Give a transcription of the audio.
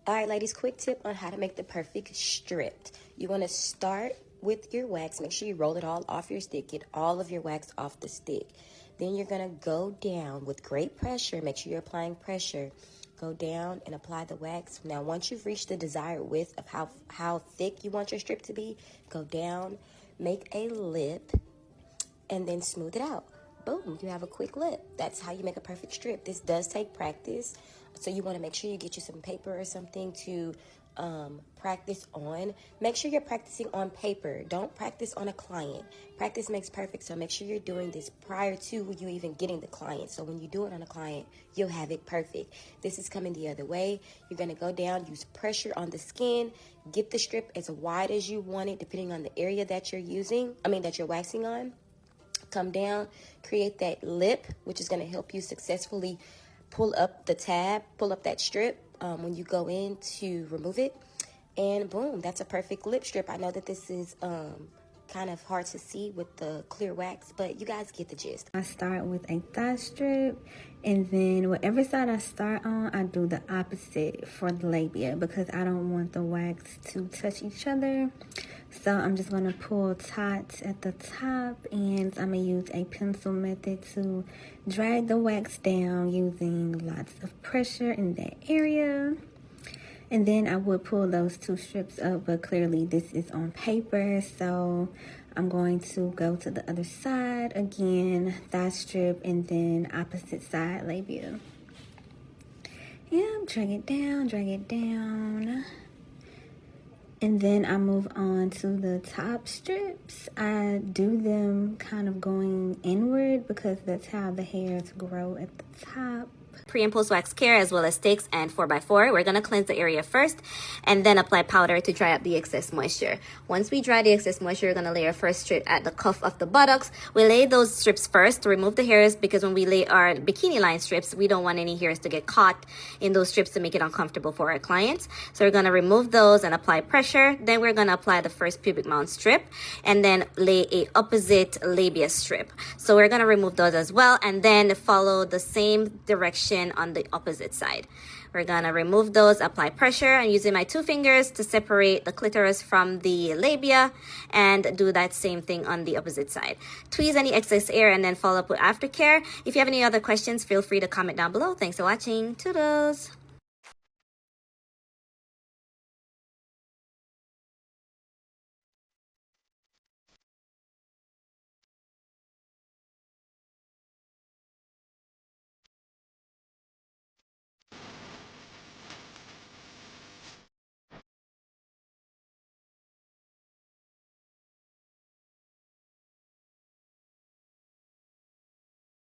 All right, ladies, quick tip on how to make the perfect strip. You want to start with your wax. Make sure you roll it all off your stick. Get all of your wax off the stick. Then you're going to go down with great pressure. Make sure you're applying pressure. Go down and apply the wax. Now, once you've reached the desired width of how thick you want your strip to be, go down, make a lip, and then smooth it out. Boom, you have a quick lip. That's how you make a perfect strip. This does take practice, so you want to make sure you get you some paper or something to practice on. Make sure you're practicing on paper. Don't practice on a client. Practice makes perfect, so make sure you're doing this prior to you even getting the client. So when you do it on a client, you'll have it perfect. This is coming the other way. You're going to go down, use pressure on the skin, get the strip as wide as you want it, depending on the area that you're that you're waxing on. Come down, create that lip, which is going to help you successfully pull up the tab, pull up that strip when you go in to remove it. And boom, that's a perfect lip strip. I know that this is kind of hard to see with the clear wax, but you guys get the gist. I start with a thigh strip, and then whatever side I start on, I do the opposite for the labia because I don't want the wax to touch each other. So I'm just going to pull taut at the top, and I'm going to use a pencil method to drag the wax down using lots of pressure in that area. And then I would pull those two strips up, but clearly this is on paper, so I'm going to go to the other side again, thigh strip, and then opposite side labia. Yeah, drag it down. And then I move on to the top strips. I do them kind of going inward because that's how the hairs grow at the top. Pre and post wax care as well as sticks and 4x4. We're going to cleanse the area first and then apply powder to dry up the excess moisture. Once we dry the excess moisture, we're going to lay our first strip at the cuff of the buttocks. We lay those strips first to remove the hairs because when we lay our bikini line strips, we don't want any hairs to get caught in those strips to make it uncomfortable for our clients. So we're going to remove those and apply pressure. Then we're going to apply the first pubic mound strip and then lay a opposite labia strip. So we're going to remove those as well and then follow the same direction on the opposite side. We're gonna remove those, apply pressure, and using my 2 fingers to separate the clitoris from the labia and do that same thing on the opposite side. Tweeze any excess air and then follow up with aftercare. If you have any other questions, feel free to comment down below. Thanks for watching. Toodles!